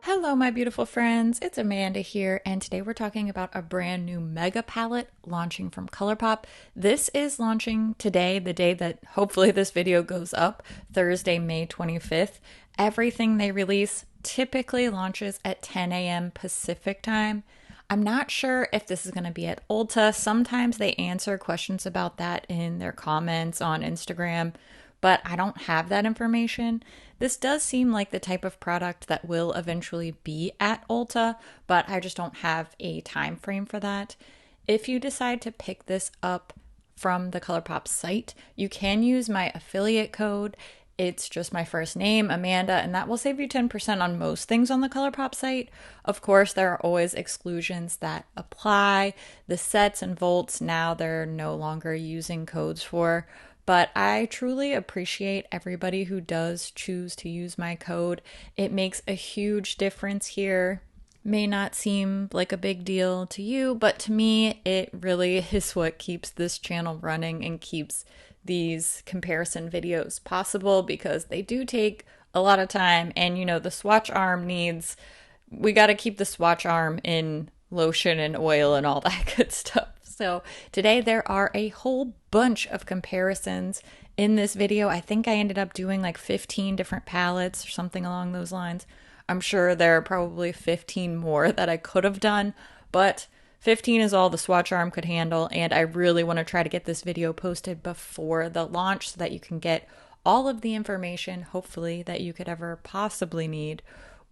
Hello, my beautiful friends. It's Amanda here, and today we're talking about a brand new mega palette launching from ColourPop. This is launching today, the day that hopefully this video goes up, Thursday, May 25th. Everything they release typically launches at 10 a.m. Pacific time. I'm not sure if this is going to be at Ulta. Sometimes they answer questions about that in their comments on Instagram, but I don't have that information. This does seem like the type of product that will eventually be at Ulta, but I just don't have a time frame for that. If you decide to pick this up from the ColourPop site, you can use my affiliate code. It's just my first name, Amanda, and that will save you 10% on most things on the ColourPop site. Of course, there are always exclusions that apply. The sets and volts now they're no longer using codes for. But I truly appreciate everybody who does choose to use my code. It makes a huge difference here. May not seem like a big deal to you, but to me, it really is what keeps this channel running and keeps these comparison videos possible, because they do take a lot of time. And you know, the swatch arm we got to keep the swatch arm in lotion and oil and all that good stuff. So today there are a whole bunch of comparisons in this video. I think I ended up doing like 15 different palettes or something along those lines. I'm sure there are probably 15 more that I could have done, but 15 is all the swatch arm could handle, and I really want to try to get this video posted before the launch so that you can get all of the information, hopefully, that you could ever possibly need.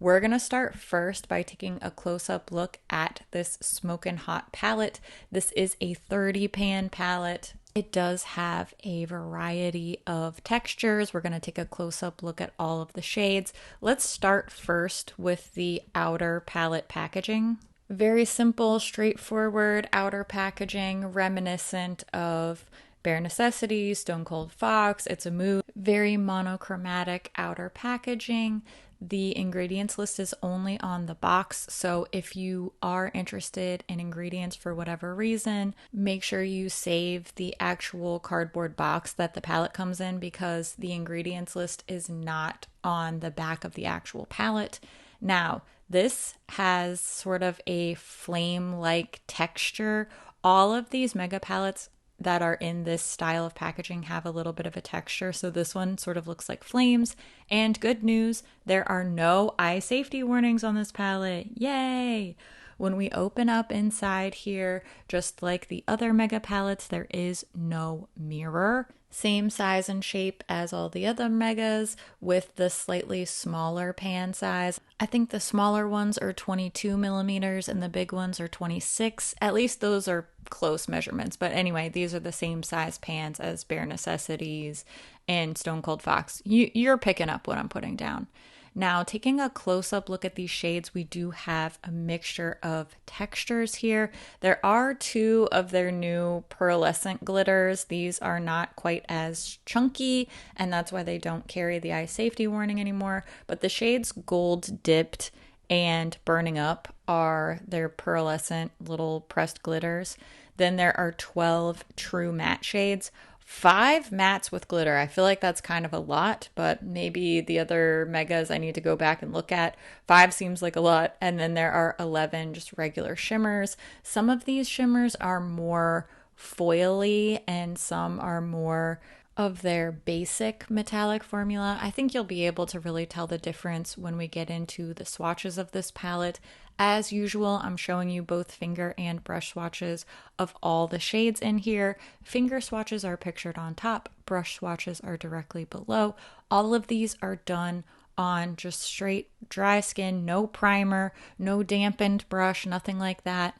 We're going to start first by taking a close-up look at this Smokin' Hot palette. This is a 30 pan palette. It does have a variety of textures. We're going to take a close-up look at all of the shades. Let's start first with the outer palette packaging. Very simple, straightforward outer packaging, reminiscent of Bare Necessities, Stone Cold Fox. It's a mood. Very monochromatic outer packaging. The ingredients list is only on the box, so if you are interested in ingredients for whatever reason, make sure you save the actual cardboard box that the palette comes in, because the ingredients list is not on the back of the actual palette. Now, this has sort of a flame-like texture. All of these mega palettes that are in this style of packaging have a little bit of a texture, so this one sort of looks like flames. And good news, there are no eye safety warnings on this palette. Yay! When we open up inside here, just like the other mega palettes, there is no mirror. Same size and shape as all the other megas, with the slightly smaller pan size. I think the smaller ones are 22 millimeters and the big ones are 26. At least those are close measurements. But anyway, these are the same size pans as Bare Necessities and Stone Cold Fox. You're picking up what I'm putting down. Now, taking a close-up look at these shades, we do have a mixture of textures here. There are two of their new pearlescent glitters. These are not quite as chunky, and that's why they don't carry the eye safety warning anymore. But the shades Gold Dipped and Burning Up are their pearlescent little pressed glitters. Then there are 12 true matte shades. 5 mattes with glitter. I feel like that's kind of a lot, but maybe the other megas I need to go back and look at. 5 seems like a lot. And then there are 11 just regular shimmers. Some of these shimmers are more foily and some are more of their basic metallic formula. I think you'll be able to really tell the difference when we get into the swatches of this palette. As usual, I'm showing you both finger and brush swatches of all the shades in here. Finger swatches are pictured on top, brush swatches are directly below. All of these are done on just straight dry skin, no primer, no dampened brush, nothing like that.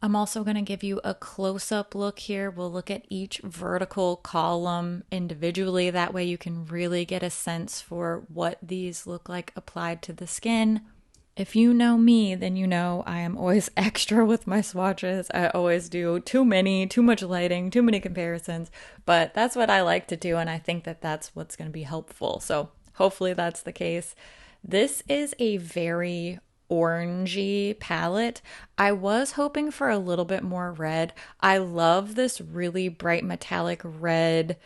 I'm also going to give you a close-up look here. We'll look at each vertical column individually. That way you can really get a sense for what these look like applied to the skin. If you know me, then you know I am always extra with my swatches. I always do too much lighting, too many comparisons, but that's what I like to do, and I think that that's what's going to be helpful. So hopefully that's the case. This is a very orangey palette. I was hoping for a little bit more red. I love this really bright metallic red,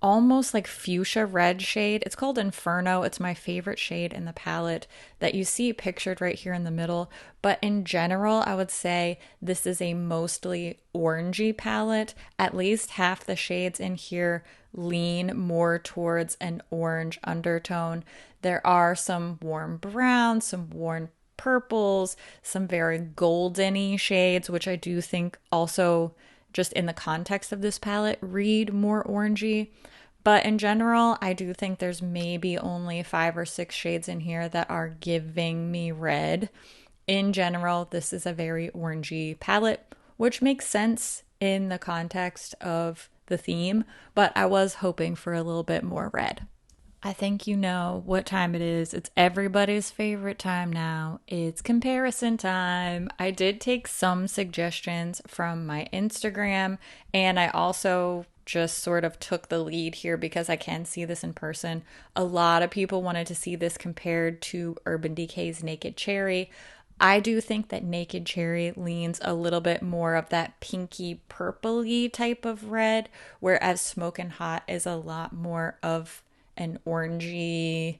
almost like fuchsia red shade. It's called Inferno. It's my favorite shade in the palette that you see pictured right here in the middle. But in general, I would say this is a mostly orangey palette. At least half the shades in here lean more towards an orange undertone. There are some warm browns, some warm purples, some very golden-y shades, which I do think also, just in the context of this palette, read more orangey. But in general, I do think there's maybe only 5 or 6 shades in here that are giving me red. In general, this is a very orangey palette, which makes sense in the context of the theme, but I was hoping for a little bit more red. I think you know what time it is. It's everybody's favorite time now. It's comparison time. I did take some suggestions from my Instagram, and I also just sort of took the lead here because I can see this in person. A lot of people wanted to see this compared to Urban Decay's Naked Cherry. I do think that Naked Cherry leans a little bit more of that pinky purpley type of red, whereas Smokin' Hot is a lot more of an orangey,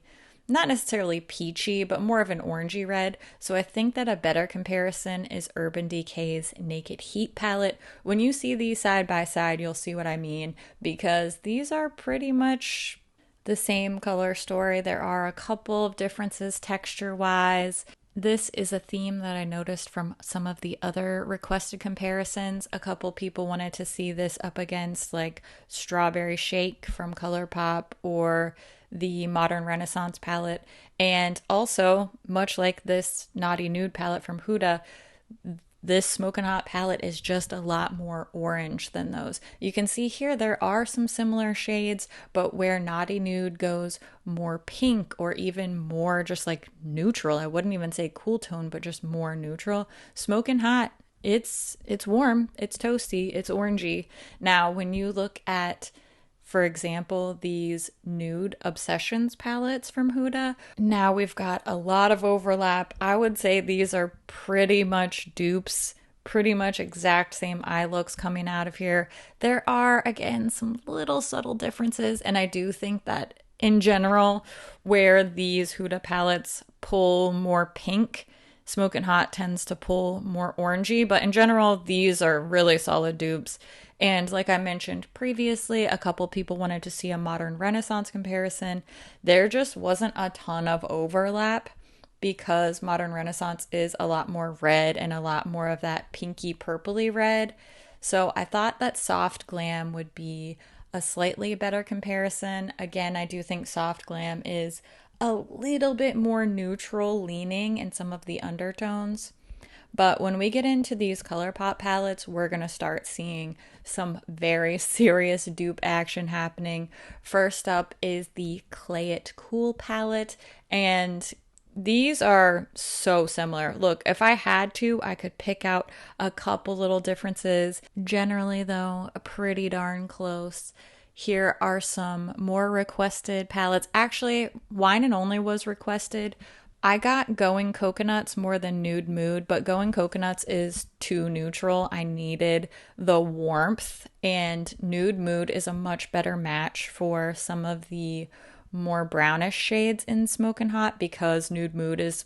not necessarily peachy, but more of an orangey red. So I think that a better comparison is Urban Decay's Naked Heat palette. When you see these side by side, you'll see what I mean, because these are pretty much the same color story. There are a couple of differences texture-wise. This is a theme that I noticed from some of the other requested comparisons. A couple people wanted to see this up against like Strawberry Shake from ColourPop or the Modern Renaissance palette. And also, much like this Naughty Nude palette from Huda, this Smokin' Hot palette is just a lot more orange than those. You can see here there are some similar shades, but where Naughty Nude goes more pink or even more just like neutral, I wouldn't even say cool tone, but just more neutral, Smokin' Hot, it's warm, it's toasty, it's orangey. Now, when you look at, for example, these Nude Obsessions palettes from Huda, now we've got a lot of overlap. I would say these are pretty much dupes, pretty much exact same eye looks coming out of here. There are, again, some little subtle differences, and I do think that in general, where these Huda palettes pull more pink, Smokin' Hot tends to pull more orangey, but in general, these are really solid dupes. And like I mentioned previously, a couple people wanted to see a Modern Renaissance comparison. There just wasn't a ton of overlap because Modern Renaissance is a lot more red and a lot more of that pinky purpley red. So I thought that Soft Glam would be a slightly better comparison. Again, I do think Soft Glam is a little bit more neutral leaning in some of the undertones. But when we get into these ColourPop palettes, we're going to start seeing some very serious dupe action happening. First up is the Clay It Cool palette, and these are so similar. Look, if I had to, I could pick out a couple little differences. Generally, though, pretty darn close. Here are some more requested palettes. Actually, Wine and Only was requested. I got Going Coconuts more than Nude Mood, but Going Coconuts is too neutral. I needed the warmth, and Nude Mood is a much better match for some of the more brownish shades in Smokin' Hot because Nude Mood is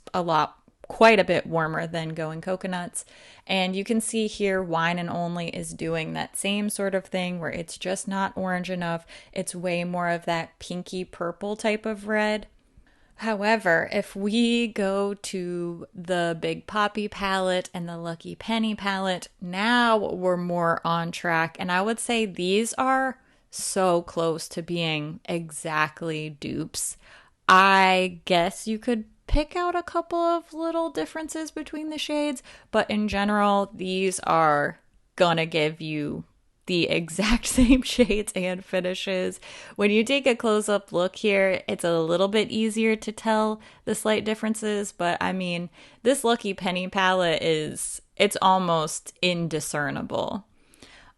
quite a bit warmer than Going Coconuts. And you can see here Wine and Only is doing that same sort of thing where it's just not orange enough. It's way more of that pinky purple type of red. However, if we go to the Big Poppy palette and the Lucky Penny palette, now we're more on track. And I would say these are so close to being exactly dupes. I guess you could pick out a couple of little differences between the shades, but in general, these are gonna give you the exact same shades and finishes. When you take a close-up look here, it's a little bit easier to tell the slight differences, but I mean, this Lucky Penny palette it's almost indiscernible.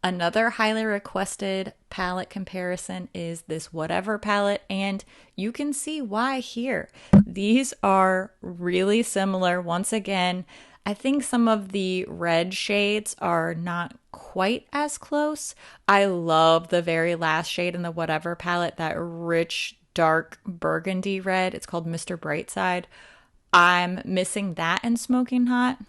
Another highly requested palette comparison is this Whatever palette, and you can see why here. These are really similar. Once again, I think some of the red shades are not quite as close. I love the very last shade in the Whatever palette, that rich, dark burgundy red. It's called Mr. Brightside. I'm missing that in Smoking Hot.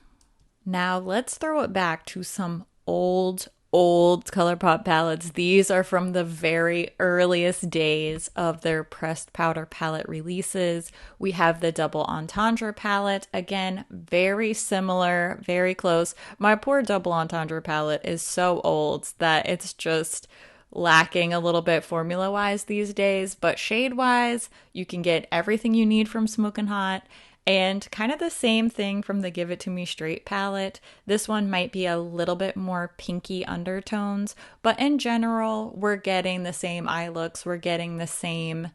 Now let's throw it back to some old ColourPop palettes. These are from the very earliest days of their pressed powder palette releases. We have the double Entendre palette. Again, very similar, very close. My poor double Entendre palette is so old that it's just lacking a little bit formula-wise these days, but shade-wise, you can get everything you need from Smokin' Hot. And kind of the same thing from the Give It To Me Straight palette. This one might be a little bit more pinky undertones, but in general, we're getting the same eye looks. We're getting the same,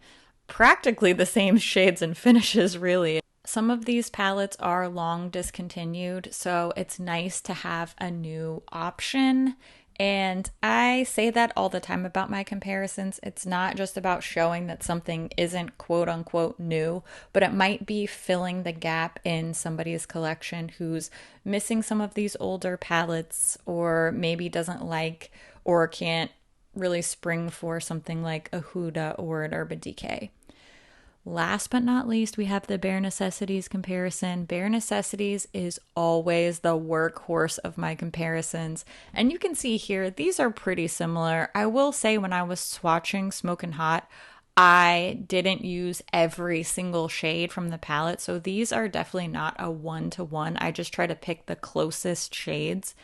practically the same shades and finishes, really. Some of these palettes are long discontinued, so it's nice to have a new option. And I say that all the time about my comparisons. It's not just about showing that something isn't quote unquote new, but it might be filling the gap in somebody's collection who's missing some of these older palettes, or maybe doesn't like or can't really spring for something like a Huda or an Urban Decay. Last but not least, we have the Bare Necessities comparison. Bare Necessities is always the workhorse of my comparisons. And you can see here, these are pretty similar. I will say when I was swatching Smokin' Hot, I didn't use every single shade from the palette. So these are definitely not a one-to-one. I just try to pick the closest shades.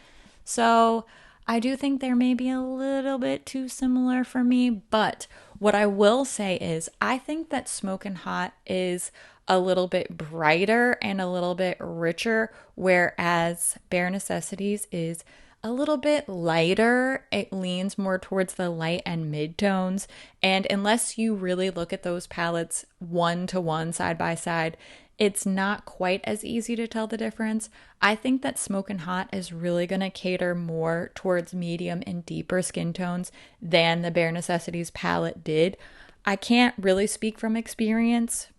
So I do think they're maybe a little bit too similar for me, but what I will say is I think that Smokin' Hot is a little bit brighter and a little bit richer, whereas Bare Necessities is a little bit lighter. It leans more towards the light and mid-tones, and unless you really look at those palettes one-to-one, side by side, it's not quite as easy to tell the difference. I think that Smokin' Hot is really going to cater more towards medium and deeper skin tones than the Bare Necessities palette did. I can't really speak from experience,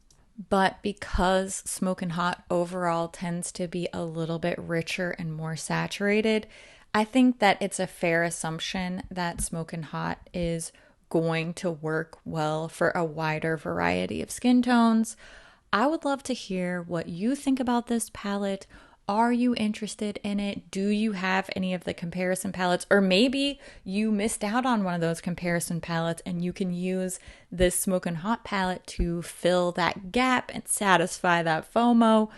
but because Smokin' Hot overall tends to be a little bit richer and more saturated, I think that it's a fair assumption that Smokin' Hot is going to work well for a wider variety of skin tones. I would love to hear what you think about this palette. Are you interested in it? Do you have any of the comparison palettes? Or maybe you missed out on one of those comparison palettes and you can use this Smokin' Hot palette to fill that gap and satisfy that FOMO.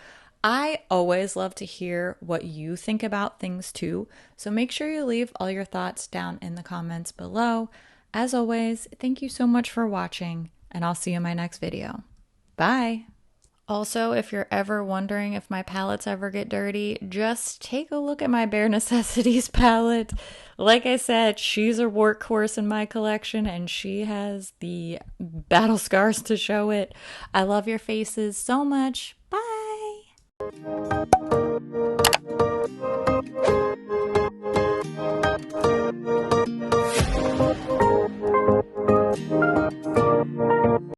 I always love to hear what you think about things too. So make sure you leave all your thoughts down in the comments below. As always, thank you so much for watching, and I'll see you in my next video. Bye! Also, if you're ever wondering if my palettes ever get dirty, just take a look at my Bare Necessities palette. Like I said, she's a workhorse in my collection and she has the battle scars to show it. I love your faces so much. Bye!